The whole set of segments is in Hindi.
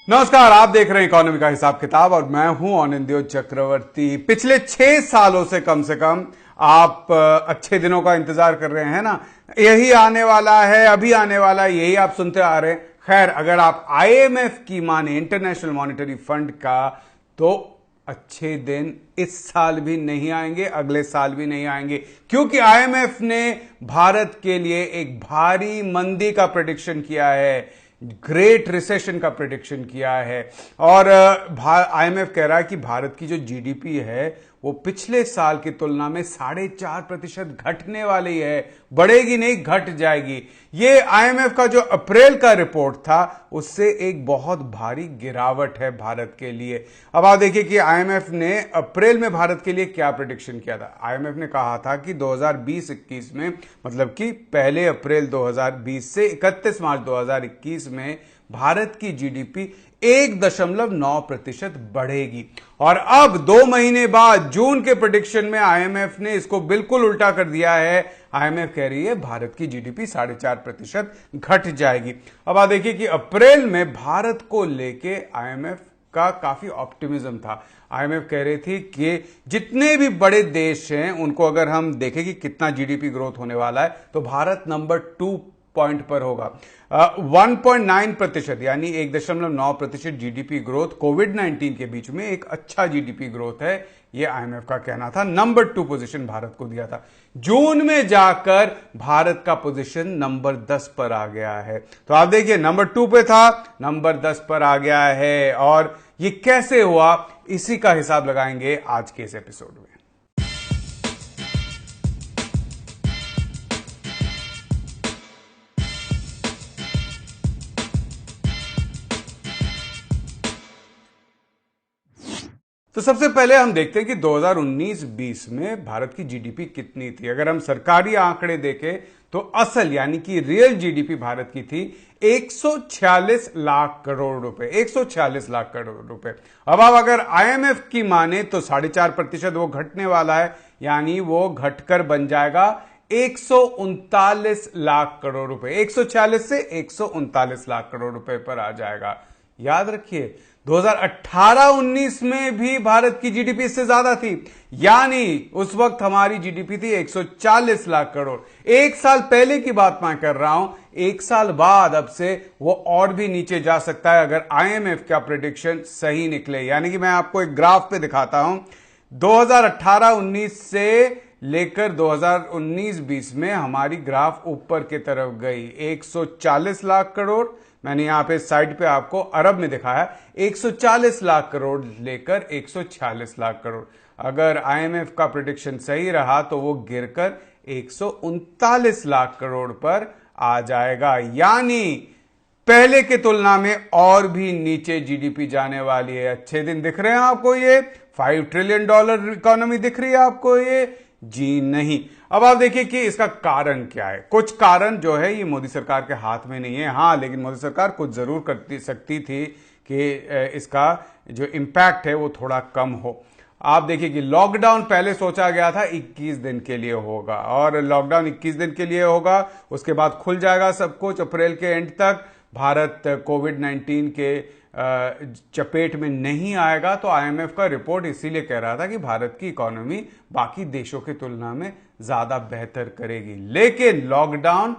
नमस्कार, आप देख रहे हैं इकोनॉमी का हिसाब किताब और मैं हूं आनंदो चक्रवर्ती। पिछले 6 सालों से कम आप अच्छे दिनों का इंतजार कर रहे हैं ना। यही आने वाला है, अभी आने वाला है, यही आप सुनते आ रहे हैं। खैर, अगर आप आईएमएफ की माने, इंटरनेशनल मॉनेटरी फंड का, तो अच्छे दिन इस साल भी नहीं आएंगे, अगले साल भी नहीं आएंगे, क्योंकि आईएमएफ ने भारत के लिए एक भारी मंदी का प्रेडिक्शन किया है, ग्रेट रिसेशन का प्रेडिक्शन किया है। और आईएमएफ कह रहा है कि भारत की जो जीडीपी है वो पिछले साल की तुलना में 4.5% घटने वाली है, बढ़ेगी नहीं, घट जाएगी। ये आईएमएफ का जो अप्रैल का रिपोर्ट था उससे एक बहुत भारी गिरावट है भारत के लिए। अब आप देखिए कि आईएमएफ ने अप्रैल में भारत के लिए क्या प्रेडिक्शन किया था। आईएमएफ ने कहा था कि 2020-21 में, मतलब कि 1 अप्रैल 2020 से 31 मार्च 2021 में भारत की जीडीपी 1.9% बढ़ेगी। और अब 2 महीने बाद जून के प्रेडिक्शन में आईएमएफ ने इसको बिल्कुल उल्टा कर दिया है। आईएमएफ कह रही है भारत की जीडीपी 4.5% घट जाएगी। अब आप देखिए कि अप्रैल में भारत को लेके आईएमएफ का काफी ऑप्टिमिज्म था। आईएमएफ कह रही थी कि जितने भी बड़े देश हैं उनको अगर हम देखें कि कितना जीडीपी ग्रोथ होने वाला है, तो भारत नंबर 2 पॉइंट पर होगा। 1.9% यानी 1.9% जीडीपी ग्रोथ कोविड 19 के बीच में एक अच्छा जीडीपी ग्रोथ है, यह आईएमएफ का कहना था। नंबर 2 पोजीशन भारत को दिया था। जून में जाकर भारत का पोजीशन नंबर 10 पर आ गया है। तो आप देखिए, नंबर 2 पे था, नंबर 10 पर आ गया है। और ये कैसे हुआ, इसी का हिसाब लगाएंगे आज के इस एपिसोड में। तो सबसे पहले हम देखते हैं कि 2019-20 में भारत की जीडीपी कितनी थी। अगर हम सरकारी आंकड़े देखें तो असल यानी कि रियल जीडीपी भारत की थी 146 लाख करोड़ रुपए, 146 लाख करोड़ रुपए। अब आप अगर आईएमएफ की माने तो 4.5% वो घटने वाला है, यानी वो घटकर बन जाएगा 139 लाख करोड़ रुपए। 146 से 139 लाख करोड़ रुपए पर आ जाएगा। याद रखिए, 2018-19 में भी भारत की जीडीपी इससे ज्यादा थी, यानी उस वक्त हमारी जीडीपी थी 140 लाख करोड़। एक साल पहले की बात मैं कर रहा हूं। एक साल बाद अब से वो और भी नीचे जा सकता है अगर आईएमएफ का प्रेडिक्शन सही निकले। यानी कि मैं आपको एक ग्राफ पे दिखाता हूं। 2018-19 से लेकर 2019-20 में हमारी ग्राफ ऊपर की तरफ गई, 140 लाख करोड़। मैंने यहां पे साइड पे आपको अरब में दिखाया, 140 लाख करोड़ लेकर 146 लाख करोड़। अगर आईएमएफ का प्रेडिक्शन सही रहा तो वो गिरकर 139 लाख करोड़ पर आ जाएगा, यानी पहले की तुलना में और भी नीचे जीडीपी जाने वाली है। अच्छे दिन दिख रहे हैं आपको? ये $5 ट्रिलियन इकोनॉमी दिख रही है आपको? ये जी नहीं। अब आप देखिए कि इसका कारण क्या है। कुछ कारण जो है ये मोदी सरकार के हाथ में नहीं है। हां, लेकिन मोदी सरकार कुछ जरूर कर सकती थी कि इसका जो इंपैक्ट है वो थोड़ा कम हो। आप देखिए कि लॉकडाउन पहले सोचा गया था 21 दिन के लिए होगा, और लॉकडाउन 21 दिन के लिए होगा, उसके बाद खुल जाएगा सब कुछ। अप्रैल के एंड तक भारत कोविड 19 के चपेट में नहीं आएगा। तो आईएमएफ का रिपोर्ट इसीलिए कह रहा था कि भारत की इकोनॉमी बाकी देशों की तुलना में ज्यादा बेहतर करेगी। लेकिन लॉकडाउन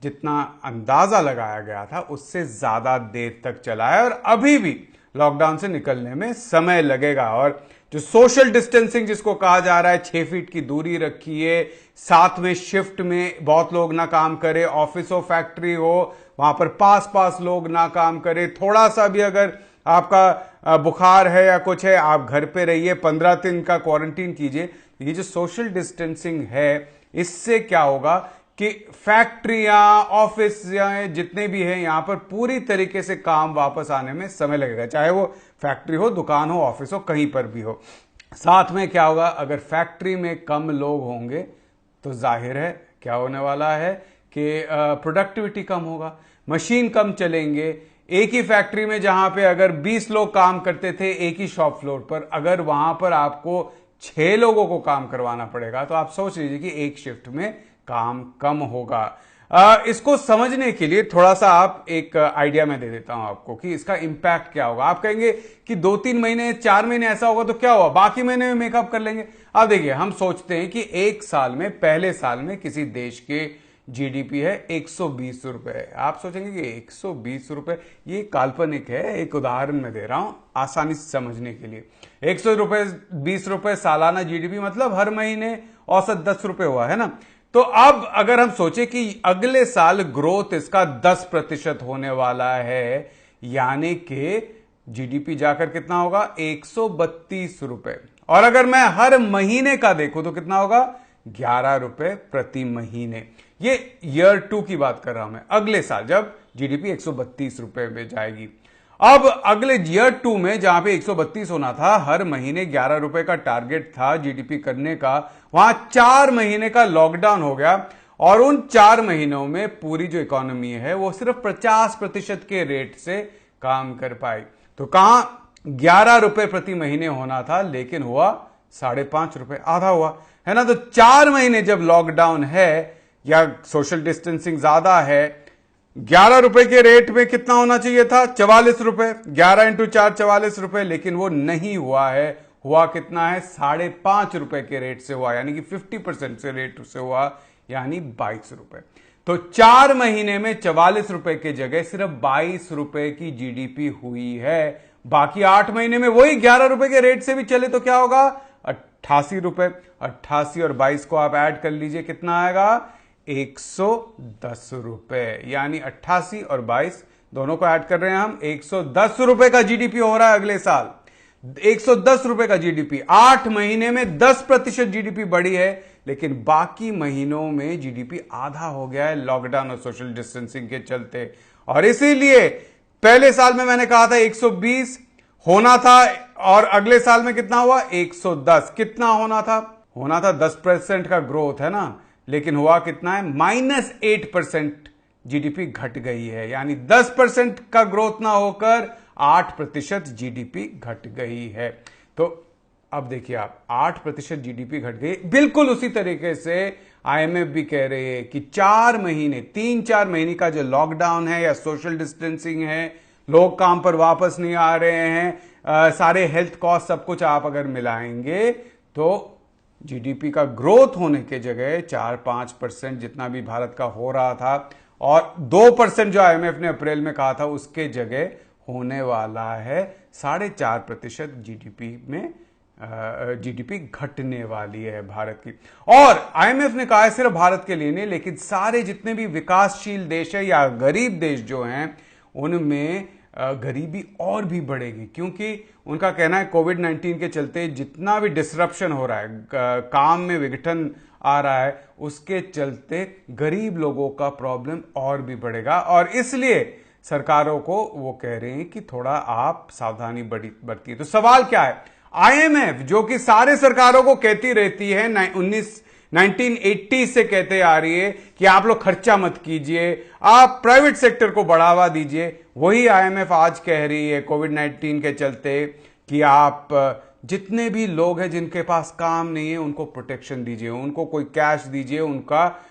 जितना अंदाजा लगाया गया था उससे ज्यादा देर तक चला है, और अभी भी लॉकडाउन से निकलने में समय लगेगा। और जो सोशल डिस्टेंसिंग जिसको कहा जा रहा है, 6 फीट की दूरी रखिए, साथ में शिफ्ट में बहुत लोग ना काम करे, ऑफिस हो, फैक्ट्री हो, वहां पर पास लोग ना काम करे। थोड़ा सा भी अगर आपका बुखार है या कुछ है, आप घर पे रहिए, 15 दिन का क्वारंटीन कीजिए। ये जो सोशल डिस्टेंसिंग है, इससे क्या होगा कि फैक्ट्रियां, ऑफिस जितने भी हैं यहां पर पूरी तरीके से काम वापस आने में समय लगेगा, चाहे वो फैक्ट्री हो, दुकान हो, ऑफिस हो, कहीं पर भी हो। साथ में क्या होगा, अगर फैक्ट्री में कम लोग होंगे तो जाहिर है क्या होने वाला है कि प्रोडक्टिविटी कम होगा, मशीन कम चलेंगे। एक ही फैक्ट्री में जहां पे अगर 20 लोग काम करते थे एक ही शॉप फ्लोर पर, अगर वहां पर आपको 6 लोगों को काम करवाना पड़ेगा तो आप सोच लीजिए कि एक शिफ्ट में काम कम होगा। इसको समझने के लिए थोड़ा सा आप एक आइडिया मैं दे देता हूं आपको कि इसका इंपैक्ट क्या होगा। आप कहेंगे कि 2-3 महीने 4 महीने ऐसा होगा तो क्या हुआ, बाकी महीने में मेकअप कर लेंगे। अब देखिए, हम सोचते हैं कि एक साल में, पहले साल में किसी देश के जीडीपी है 120 रुपए। आप सोचेंगे कि 120 रुपए, ये काल्पनिक है, एक उदाहरण मैं दे रहा हूं आसानी से समझने के लिए। 120 रुपए सालाना जीडीपी मतलब हर महीने औसत 10 रुपए हुआ है ना। तो अब अगर हम सोचे कि अगले साल ग्रोथ इसका 10% होने वाला है, यानी कि जीडीपी जाकर कितना होगा, 132 रुपए। और अगर मैं हर महीने का देखूं तो कितना होगा, 11 रुपए प्रति महीने। ये ईयर 2 की बात कर रहा हूं मैं, अगले साल जब जीडीपी 132 रुपए में जाएगी। अब अगले ईयर 2 में जहां पे 132 होना था, हर महीने 11 रुपए का टारगेट था जीडीपी करने का, वहां 4 महीने का लॉकडाउन हो गया और उन 4 महीनों में पूरी जो इकोनॉमी है वो सिर्फ 50% के रेट से काम कर पाई। तो कहां 11 रुपए प्रति महीने होना था, लेकिन हुआ 5.5 रुपए, आधा हुआ है ना। तो 4 महीने जब लॉकडाउन है या सोशल डिस्टेंसिंग ज्यादा है, 11 रुपए के रेट में कितना होना चाहिए था, 44 रुपए। 11 इंटू 4 44 रुपए, लेकिन वो नहीं हुआ है। हुआ कितना है, 5.5 रुपए के रेट से हुआ, यानी कि 50% से रेट से हुआ, यानी 22 रुपए। तो 4 महीने में 44 रुपए की जगह सिर्फ 22 रुपए की जीडीपी हुई है। बाकी 8 महीने में वही 11 रुपए के रेट से भी चले तो क्या होगा, 88 रुपए। 88 और 22 को आप ऐड कर लीजिए, कितना आएगा, 110 रुपए। यानी 88 और 22 दोनों को ऐड कर रहे हैं हम, 110 रुपए का जीडीपी हो रहा है अगले साल। 110 रुपए का जीडीपी, 8 महीने में 10% जीडीपी बढ़ी है, लेकिन बाकी महीनों में जीडीपी आधा हो गया है लॉकडाउन और सोशल डिस्टेंसिंग के चलते। और इसीलिए पहले साल में मैंने कहा था 120 होना था, और अगले साल में कितना हुआ, 110। कितना होना था, होना था 10% का ग्रोथ, है ना, लेकिन हुआ कितना है, -8% जीडीपी घट गई है। यानी 10% का ग्रोथ ना होकर 8% जीडीपी घट गई है। तो अब देखिए आप, 8% जीडीपी घट गई। बिल्कुल उसी तरीके से आईएमएफ भी कह रही है कि 4 महीने, 3-4 महीने का जो लॉकडाउन है या सोशल डिस्टेंसिंग है, लोग काम पर वापस नहीं आ रहे हैं, सारे हेल्थ कॉस्ट सब कुछ आप अगर मिलाएंगे तो जीडीपी का ग्रोथ होने के जगह 4-5% जितना भी भारत का हो रहा था, और 2% जो आईएमएफ ने अप्रैल में कहा था, उसके जगह होने वाला है 4.5% जीडीपी में, जीडीपी घटने वाली है भारत की। और आईएमएफ ने कहा है सिर्फ भारत के लिए नहीं, लेकिन सारे जितने भी विकासशील देश है या गरीब देश जो हैं, उनमें गरीबी और भी बढ़ेगी, क्योंकि उनका कहना है कोविड-19 के चलते जितना भी डिसरप्शन हो रहा है, काम में विघटन आ रहा है, उसके चलते गरीब लोगों का प्रॉब्लम और भी बढ़ेगा। और इसलिए सरकारों को वो कह रहे हैं कि थोड़ा आप सावधानी बरतिए। तो सवाल क्या है, आईएमएफ जो कि सारे सरकारों को कहती रहती है, 1980 से कहते आ रही है कि आप लोग खर्चा मत कीजिए, आप प्राइवेट सेक्टर को बढ़ावा दीजिए, वही आईएमएफ आज कह रही है कोविड-19 के चलते कि आप जितने भी लोग हैं जिनके पास काम नहीं है उनको प्रोटेक्शन दीजिए, उनको कोई कैश दीजिए, उनका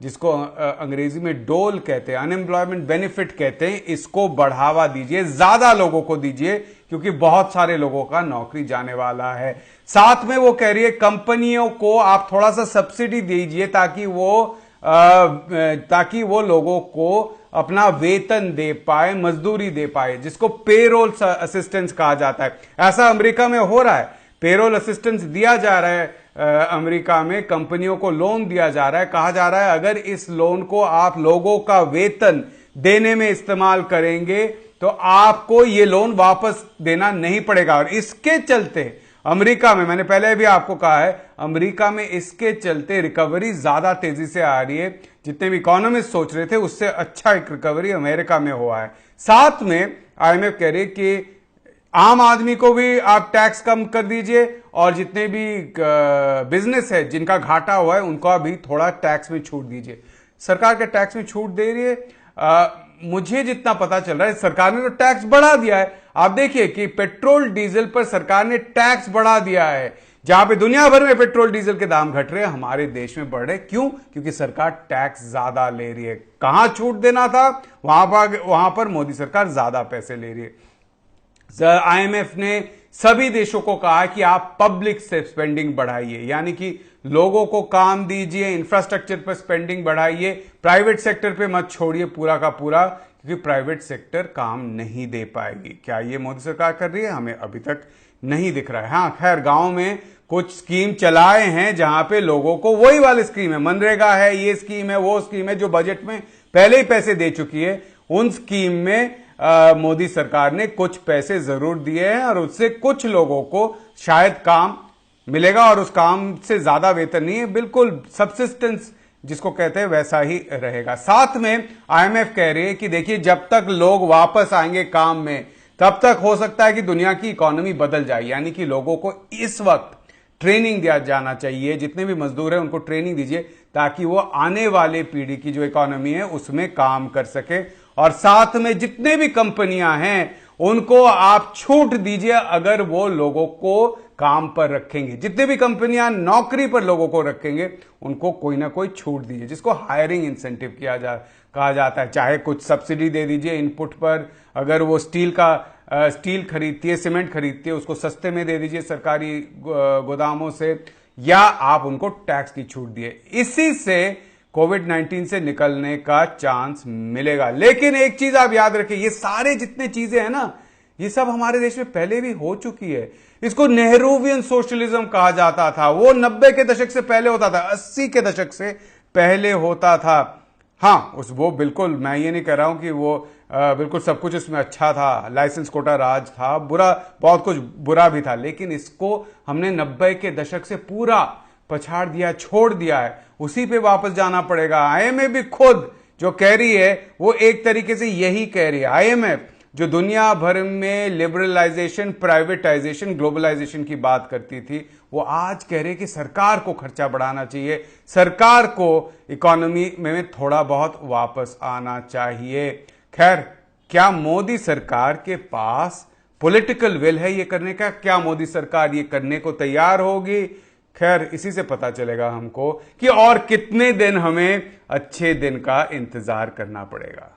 जिसको अंग्रेजी में डोल कहते हैं, अनएम्प्लॉयमेंट बेनिफिट कहते हैं, इसको बढ़ावा दीजिए, ज्यादा लोगों को दीजिए, क्योंकि बहुत सारे लोगों का नौकरी जाने वाला है। साथ में वो कह रही है कंपनियों को आप थोड़ा सा सब्सिडी दीजिए ताकि वो लोगों को अपना वेतन दे पाए, मजदूरी दे पाए, जिसको पेरोल असिस्टेंस कहा जाता है। ऐसा अमेरिका में हो रहा है, पेरोल असिस्टेंस दिया जा रहा है। अमेरिका में कंपनियों को लोन दिया जा रहा है, कहा जा रहा है अगर इस लोन को आप लोगों का वेतन देने में इस्तेमाल करेंगे तो आपको ये लोन वापस देना नहीं पड़ेगा। और इसके चलते अमेरिका में, मैंने पहले भी आपको कहा है, अमेरिका में इसके चलते रिकवरी ज्यादा तेजी से आ रही है। जितने भी इकोनॉमिस्ट सोच रहे थे उससे अच्छा एक रिकवरी अमेरिका में हुआ है। साथ में आईएमएफ कह रही है कि आम आदमी को भी आप टैक्स कम कर दीजिए, और जितने भी बिजनेस है जिनका घाटा हुआ है उनको भी थोड़ा टैक्स में छूट दीजिए। सरकार के टैक्स में छूट दे रही है। मुझे जितना पता चल रहा है सरकार ने तो टैक्स बढ़ा दिया है। आप देखिए कि पेट्रोल डीजल पर सरकार ने टैक्स बढ़ा दिया है, जहां पे दुनिया भर में पेट्रोल डीजल के दाम घट रहे हैं, हमारे देश में बढ़ रहे। क्यों? क्योंकि सरकार टैक्स ज्यादा ले रही है। कहां छूट देना था, वहां पर मोदी सरकार ज्यादा पैसे ले रही है। आईएमएफ ने सभी देशों को कहा कि आप पब्लिक से स्पेंडिंग बढ़ाइए, यानी कि लोगों को काम दीजिए, इंफ्रास्ट्रक्चर पर स्पेंडिंग बढ़ाइए, प्राइवेट सेक्टर पे मत छोड़िए पूरा का पूरा, क्योंकि प्राइवेट सेक्टर काम नहीं दे पाएगी। क्या ये मोदी सरकार कर रही है? हमें अभी तक नहीं दिख रहा है। हाँ, खैर गांव में कुछ स्कीम चलाए हैं जहां पे लोगों को, वही वाली स्कीम है, मनरेगा है, ये स्कीम है, वो स्कीम है, जो बजट में पहले ही पैसे दे चुकी है। उन स्कीम में मोदी सरकार ने कुछ पैसे जरूर दिए हैं और उससे कुछ लोगों को शायद काम मिलेगा, और उस काम से ज्यादा वेतन नहीं है, बिल्कुल सब्सिस्टेंस जिसको कहते हैं वैसा ही रहेगा। साथ में आईएमएफ कह रही है कि देखिए, जब तक लोग वापस आएंगे काम में, तब तक हो सकता है कि दुनिया की इकोनॉमी बदल जाए। यानी कि लोगों को इस वक्त ट्रेनिंग दिया जाना चाहिए, जितने भी मजदूर हैं उनको ट्रेनिंग दीजिए, ताकि वो आने वाले पीढ़ी की जो इकोनॉमी है उसमें काम कर सके। और साथ में जितने भी कंपनियां हैं उनको आप छूट दीजिए अगर वो लोगों को काम पर रखेंगे। जितने भी कंपनियां नौकरी पर लोगों को रखेंगे उनको कोई ना कोई छूट दीजिए, जिसको हायरिंग इंसेंटिव कहा जाता है। चाहे कुछ सब्सिडी दे दीजिए इनपुट पर, अगर वो स्टील खरीदती है, सीमेंट खरीदती है, उसको सस्ते में दे दीजिए सरकारी गोदामों से, या आप उनको टैक्स की छूट दिए। इसी से कोविड-19 से निकलने का चांस मिलेगा। लेकिन एक चीज आप याद रखिए, ये सारे जितने चीजें हैं ना, ये सब हमारे देश में पहले भी हो चुकी है। इसको नेहरूवियन सोशलिज्म कहा जाता था। वो 90 के दशक से पहले होता था, 80 के दशक से पहले होता था। हाँ, वो बिल्कुल, मैं ये नहीं कह रहा हूं कि वो बिल्कुल सब कुछ इसमें अच्छा था, लाइसेंस कोटा राज था, बुरा, बहुत कुछ बुरा भी था, लेकिन इसको हमने 90 के दशक से पूरा पछाड़ दिया, छोड़ दिया है। उसी पे वापस जाना पड़ेगा। आईएमएफ भी खुद जो कह रही है वो एक तरीके से यही कह रही है। आईएमएफ जो दुनिया भर में लिबरलाइजेशन, प्राइवेटाइजेशन, ग्लोबलाइजेशन की बात करती थी, वो आज कह रहे हैं कि सरकार को खर्चा बढ़ाना चाहिए, सरकार को इकोनॉमी में थोड़ा बहुत वापस आना चाहिए। खैर, क्या मोदी सरकार के पास पॉलिटिकल विल है ये करने का? क्या मोदी सरकार ये करने को तैयार होगी? खैर, इसी से पता चलेगा हमको कि और कितने दिन हमें अच्छे दिन का इंतजार करना पड़ेगा।